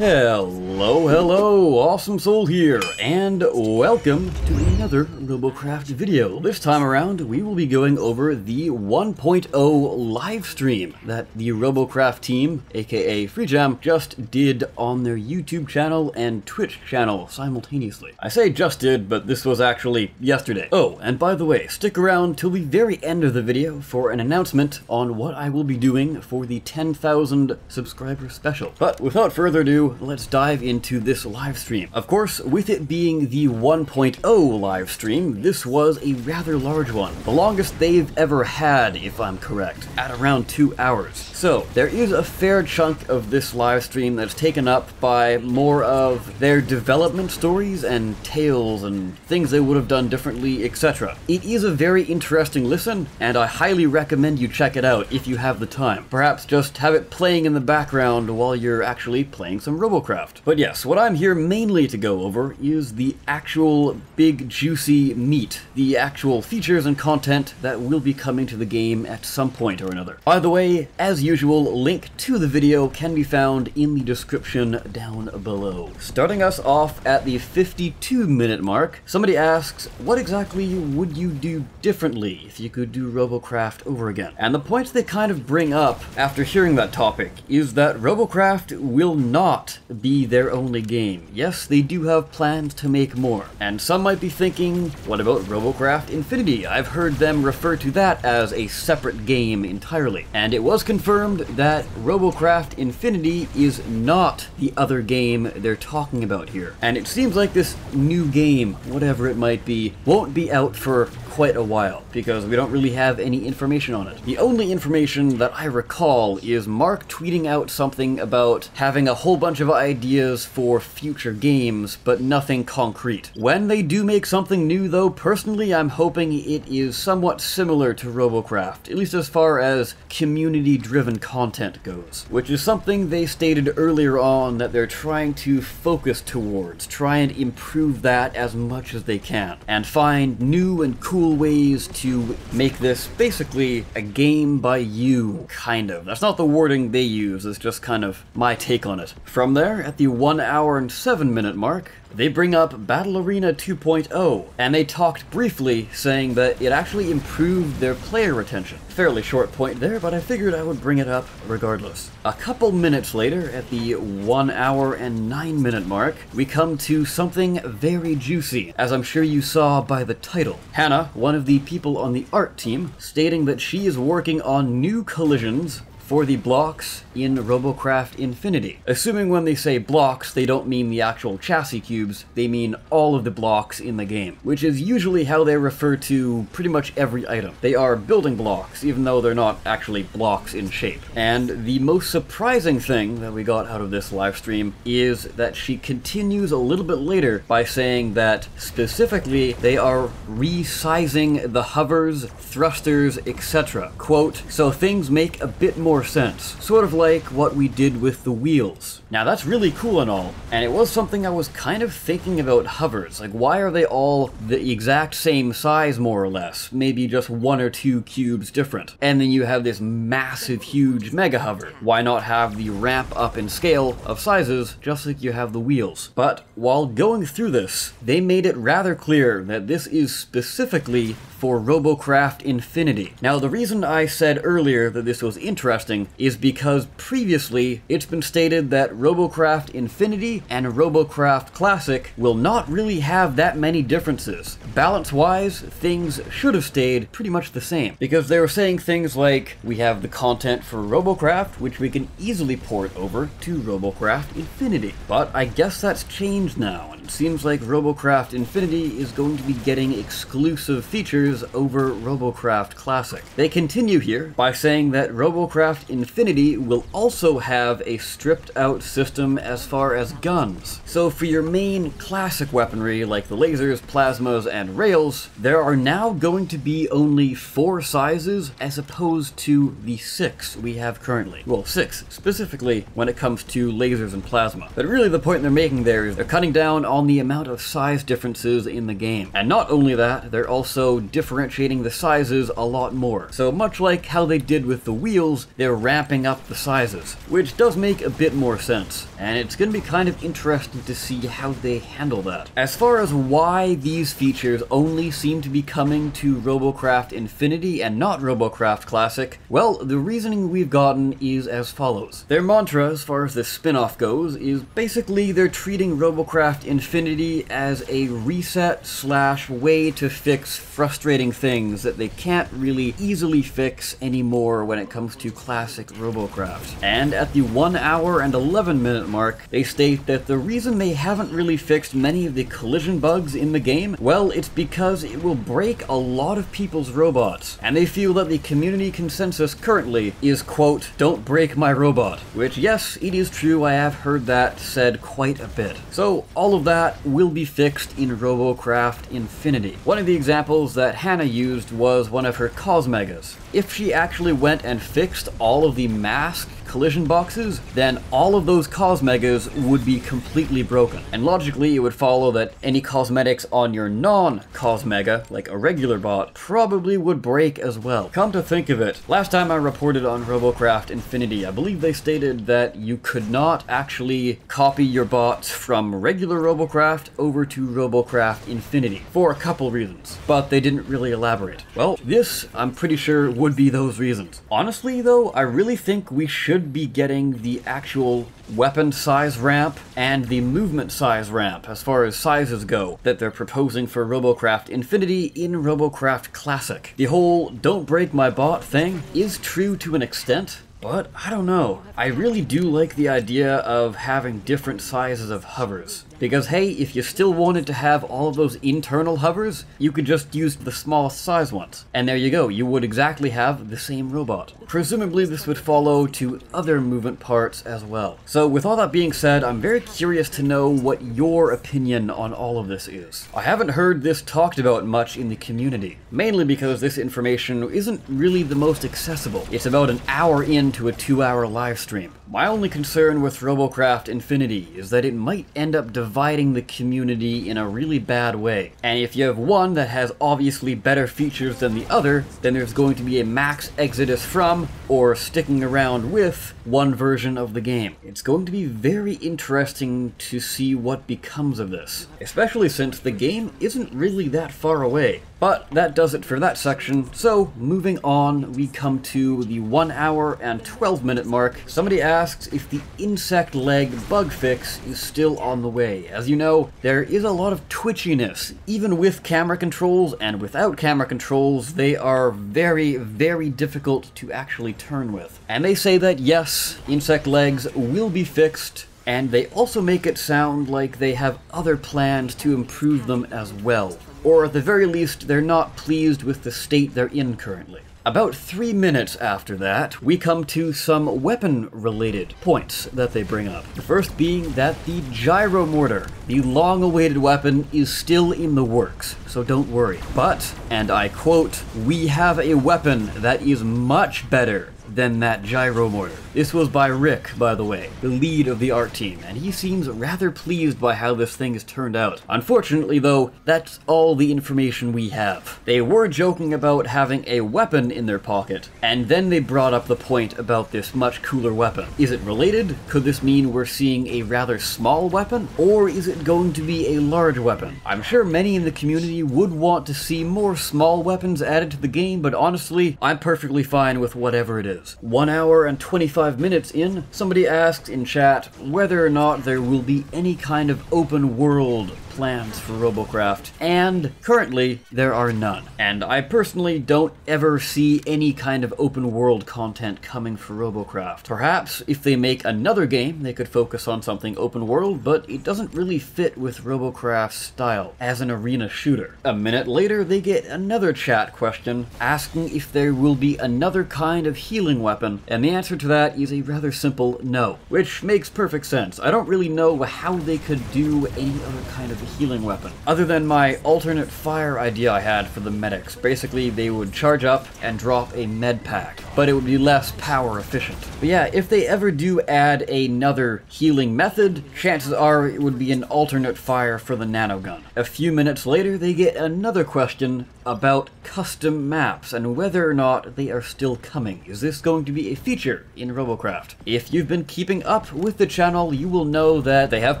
Hello, Awesome Soul here, and welcome to another Robocraft video. This time around, we will be going over the 1.0 live stream that the Robocraft team, aka FreeJam, just did on their YouTube channel and Twitch channel simultaneously. I say just did, but this was actually yesterday. Oh, and by the way, stick around till the very end of the video for an announcement on what I will be doing for the 10,000 subscriber special. But without further ado, let's dive into this live stream. Of course, with it being the 1.0 live stream, this was a rather large one. The longest they've ever had, if I'm correct, at around 2 hours. So, there is a fair chunk of this live stream that's taken up by more of their development stories and tales and things they would have done differently, etc. It is a very interesting listen, and I highly recommend you check it out if you have the time. Perhaps just have it playing in the background while you're actually playing some Robocraft. But yes, what I'm here mainly to go over is the actual big juicy meat, the actual features and content that will be coming to the game at some point or another. By the way, as usual, link to the video can be found in the description down below. Starting us off at the 52-minute mark, somebody asks, what exactly would you do differently if you could do Robocraft over again? And the point they kind of bring up after hearing that topic is that Robocraft will not be their only game. Yes, they do have plans to make more. And some might be thinking, what about Robocraft Infinity? I've heard them refer to that as a separate game entirely. And it was confirmed that Robocraft Infinity is not the other game they're talking about here. And it seems like this new game, whatever it might be, won't be out for quite a while, because we don't really have any information on it. The only information that I recall is Mark tweeting out something about having a whole bunch of ideas for future games, but nothing concrete. When they do make something new though, personally I'm hoping it is somewhat similar to Robocraft, at least as far as community-driven content goes, which is something they stated earlier on that they're trying to focus towards, try and improve that as much as they can, and find new and cool ways to make this basically a game by you, kind of. That's not the wording they use, it's just kind of my take on it. From there, at the 1 hour and 7 minute mark, they bring up Battle Arena 2.0, and they talked briefly saying that it actually improved their player retention. Fairly short point there, but I figured I would bring it up regardless. A couple minutes later, at the 1 hour and 9 minute mark, we come to something very juicy, as I'm sure you saw by the title. Hannah, one of the people on the art team, stating that she is working on new collisions for the blocks in Robocraft Infinity. Assuming when they say blocks, they don't mean the actual chassis cubes, they mean all of the blocks in the game, which is usually how they refer to pretty much every item. They are building blocks, even though they're not actually blocks in shape. And the most surprising thing that we got out of this live stream is that she continues a little bit later by saying that specifically they are resizing the hovers, thrusters, etc. Quote, so things make a bit more sense. Sort of like what we did with the wheels. Now that's really cool and all, and it was something I was kind of thinking about hovers. Like, why are they all the exact same size more or less? Maybe just 1 or 2 cubes different. And then you have this massive, huge mega hover. Why not have the ramp up in scale of sizes just like you have the wheels? But while going through this, they made it rather clear that this is specifically for Robocraft Infinity. Now, the reason I said earlier that this was interesting is because previously it's been stated that Robocraft Infinity and Robocraft Classic will not really have that many differences. Balance-wise, things should have stayed pretty much the same, because they were saying things like, we have the content for Robocraft, which we can easily port over to Robocraft Infinity. But I guess that's changed now, and it seems like Robocraft Infinity is going to be getting exclusive features over Robocraft Classic. They continue here by saying that Robocraft Infinity will also have a stripped out system as far as guns. So for your main classic weaponry like the lasers, plasmas, and rails, there are now going to be only 4 sizes as opposed to the 6 we have currently. Well, 6 specifically when it comes to lasers and plasma. But really the point they're making there is they're cutting down on on the amount of size differences in the game. And not only that, they're also differentiating the sizes a lot more. So much like how they did with the wheels, they're ramping up the sizes, which does make a bit more sense. And it's going to be kind of interesting to see how they handle that. As far as why these features only seem to be coming to Robocraft Infinity and not Robocraft Classic, well, the reasoning we've gotten is as follows. Their mantra, as far as this spin-off goes, is basically they're treating Robocraft Infinity as a reset / way to fix frustrating things that they can't really easily fix anymore when it comes to classic Robocraft. And at the 1 hour and 11 minute mark, they state that the reason they haven't really fixed many of the collision bugs in the game, well, it's because it will break a lot of people's robots. And they feel that the community consensus currently is, quote, "Don't break my robot." Which, yes, it is true, I have heard that said quite a bit. So all of that will be fixed in Robocraft Infinity. One of the examples that Hannah used was one of her Cosmegas. If she actually went and fixed all of the masked collision boxes, then all of those Cosmegas would be completely broken. And logically, it would follow that any cosmetics on your non-Cosmega, like a regular bot, probably would break as well. Come to think of it, last time I reported on Robocraft Infinity, I believe they stated that you could not actually copy your bots from regular Robocraft over to Robocraft Infinity, for a couple reasons, but they didn't really elaborate. Well, this, I'm pretty sure, would be those reasons. Honestly though, I really think we should be getting the actual weapon size ramp and the movement size ramp as far as sizes go that they're proposing for Robocraft Infinity in Robocraft Classic. The whole "don't break my bot" thing is true to an extent, but I don't know. I really do like the idea of having different sizes of hovers. Because hey, if you still wanted to have all of those internal hovers, you could just use the smallest size ones. And there you go, you would exactly have the same robot. Presumably this would follow to other movement parts as well. So with all that being said, I'm very curious to know what your opinion on all of this is. I haven't heard this talked about much in the community, mainly because this information isn't really the most accessible. It's about an hour into a 2-hour live stream. My only concern with Robocraft Infinity is that it might end up dividing the community in a really bad way. And if you have one that has obviously better features than the other, then there's going to be a max exodus from, or sticking around with, one version of the game. It's going to be very interesting to see what becomes of this, especially since the game isn't really that far away. But that does it for that section, so moving on, we come to the 1 hour and 12 minute mark. Somebody asks if the insect leg bug fix is still on the way. As you know, there is a lot of twitchiness. Even with camera controls and without camera controls, they are very, very difficult to actually turn with. And they say that yes, insect legs will be fixed, and they also make it sound like they have other plans to improve them as well. Or at the very least, they're not pleased with the state they're in currently. About 3 minutes after that, we come to some weapon-related points that they bring up. The first being that the gyro mortar, the long-awaited weapon, is still in the works, so don't worry. But, and I quote, "We have a weapon that is much better than that gyro mortar." This was by Rick, by the way, the lead of the art team, and he seems rather pleased by how this thing has turned out. Unfortunately though, that's all the information we have. They were joking about having a weapon in their pocket, and then they brought up the point about this much cooler weapon. Is it related? Could this mean we're seeing a rather small weapon? Or is it going to be a large weapon? I'm sure many in the community would want to see more small weapons added to the game, but honestly, I'm perfectly fine with whatever it is. 1 hour and 25 minutes in, somebody asked in chat whether or not there will be any kind of open world plans for Robocraft, and currently there are none. And I personally don't ever see any kind of open world content coming for Robocraft. Perhaps if they make another game, they could focus on something open world, but it doesn't really fit with Robocraft's style as an arena shooter. A minute later, they get another chat question asking if there will be another kind of healing weapon, and the answer to that is a rather simple no, which makes perfect sense. I don't really know how they could do any other kind of with a healing weapon. Other than my alternate fire idea I had for the medics. Basically, they would charge up and drop a med pack, but it would be less power efficient. But yeah, if they ever do add another healing method, chances are it would be an alternate fire for the nanogun. A few minutes later, they get another question about custom maps and whether or not they are still coming. Is this going to be a feature in Robocraft? If you've been keeping up with the channel, you will know that they have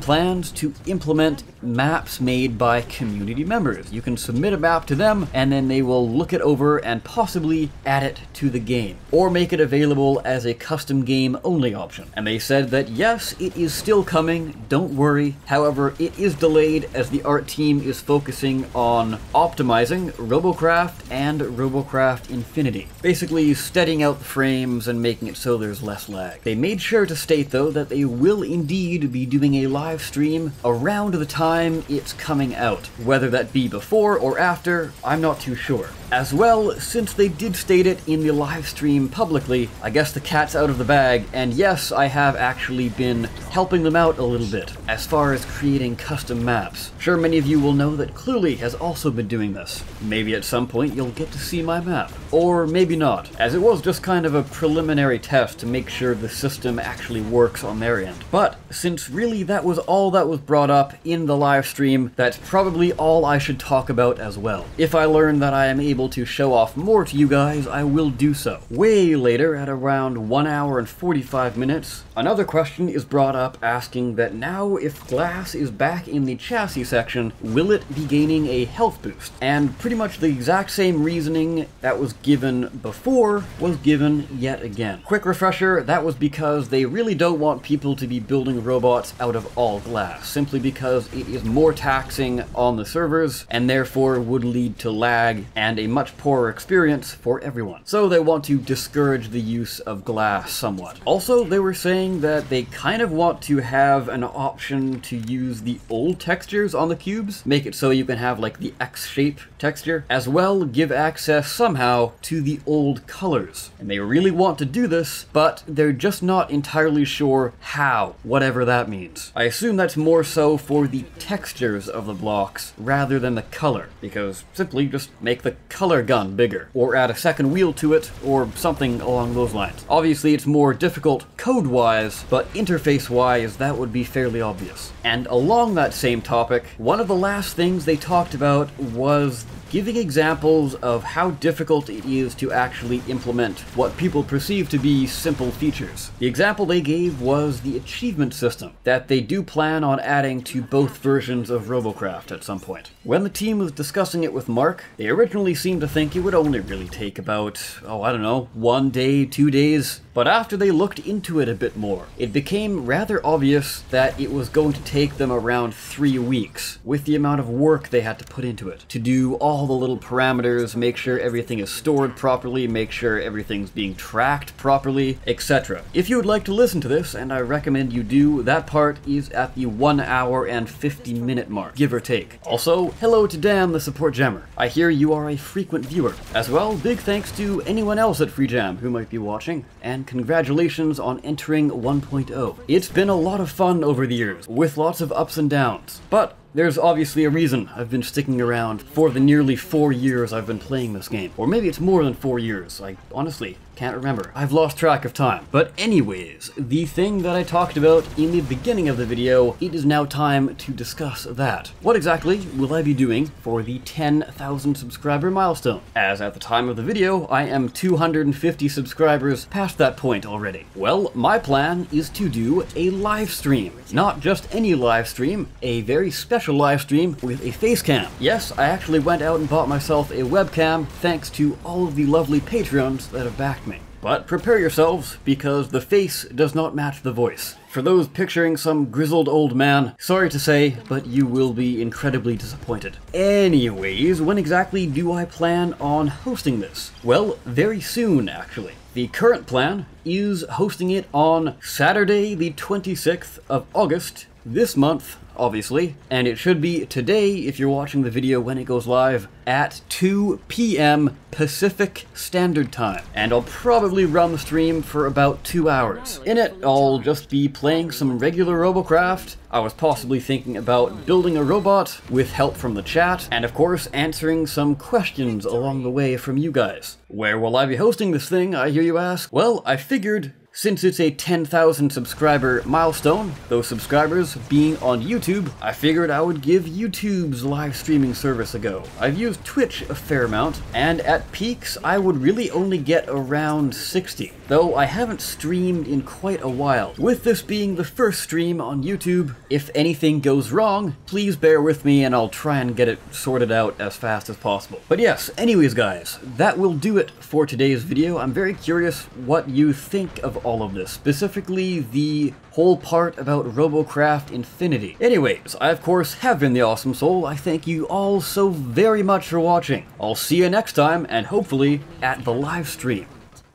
plans to implement maps made by community members. You can submit a map to them and then they will look it over and possibly add it to the game or make it available as a custom game only option. And they said that yes, it is still coming, don't worry. However, it is delayed as the art team is focusing on optimizing Robocraft and Robocraft Infinity. Basically steadying out the frames and making it so there's less lag. They made sure to state though that they will indeed be doing a live stream around the time it's coming out. Whether that be before or after, I'm not too sure. As well, since they did state it in the live stream publicly, I guess the cat's out of the bag, and yes, I have actually been helping them out a little bit as far as creating custom maps. Sure, many of you will know that Cluely has also been doing this. Maybe at some point you'll get to see my map. Or maybe not, as it was just kind of a preliminary test to make sure the system actually works on their end. But since really that was all that was brought up in the live stream, that's probably all I should talk about as well. If I learn that I am able to show off more to you guys, I will do so. Way later, at around 1 hour and 45 minutes, another question is brought up asking that now if glass is back in the chassis section, will it be gaining a health boost? And pretty much the exact same reasoning that was given before was given yet again. Quick refresher, that was because they really don't want people to be building robots out of all glass, simply because it is more taxing on the servers and therefore would lead to lag and a much poorer experience for everyone. So they want to discourage the use of glass somewhat. Also, they were saying that they kind of want to have an option to use the old textures on the cubes, make it so you can have like the X-shape texture, as well give access somehow to the old colors. And they really want to do this, but they're just not entirely sure how, whatever that means. I assume that's more so for the textures of the blocks rather than the color, because simply just make the color gun bigger, or add a second wheel to it, or something along those lines. Obviously it's more difficult code-wise, but interface-wise that would be fairly obvious. And along that same topic, one of the last things they talked about was giving examples of how difficult it is to actually implement what people perceive to be simple features. The example they gave was the achievement system that they do plan on adding to both versions of Robocraft at some point. When the team was discussing it with Mark, they originally seemed to think it would only really take about, I don't know, 1 day, 2 days. But after they looked into it a bit more, it became rather obvious that it was going to take them around 3 weeks, with the amount of work they had to put into it, to do all the little parameters, make sure everything is stored properly, make sure everything's being tracked properly, etc. If you would like to listen to this, and I recommend you do, that part is at the 1 hour and 50 minute mark, give or take. Also, hello to Dan, the support jammer. I hear you are a frequent viewer. As well, big thanks to anyone else at FreeJam who might be watching, and congratulations on entering 1.0. It's been a lot of fun over the years, with lots of ups and downs, but there's obviously a reason I've been sticking around for the nearly 4 years I've been playing this game. Or maybe it's more than 4 years, I honestly can't remember. I've lost track of time. But anyways, the thing that I talked about in the beginning of the video, it is now time to discuss that. What exactly will I be doing for the 10,000 subscriber milestone? As at the time of the video, I am 250 subscribers past that point already. Well, my plan is to do a live stream. Not just any live stream, a very special live stream with a face cam. Yes, I actually went out and bought myself a webcam thanks to all of the lovely Patreons that have backed me. But prepare yourselves, because the face does not match the voice. For those picturing some grizzled old man, sorry to say, but you will be incredibly disappointed. Anyways, when exactly do I plan on hosting this? Well, very soon, actually. The current plan is hosting it on Saturday, the 26th of August, this month, obviously, and it should be today if you're watching the video when it goes live at 2 p.m. Pacific Standard Time. And I'll probably run the stream for about 2 hours. In it, I'll just be playing some regular Robocraft, I was possibly thinking about building a robot with help from the chat, and of course answering some questions along the way from you guys. Where will I be hosting this thing, I hear you ask? Well, I figured since it's a 10,000 subscriber milestone, those subscribers being on YouTube, I figured I would give YouTube's live streaming service a go. I've used Twitch a fair amount, and at peaks I would really only get around 60, though I haven't streamed in quite a while. With this being the first stream on YouTube, if anything goes wrong, please bear with me and I'll try and get it sorted out as fast as possible. But yes, anyways guys, that will do it for today's video. I'm very curious what you think of all of this, specifically the whole part about Robocraft Infinity. Anyways, I of course have been the Awesome Soul. I thank you all so very much for watching. I'll see you next time, and hopefully at the live stream.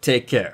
Take care.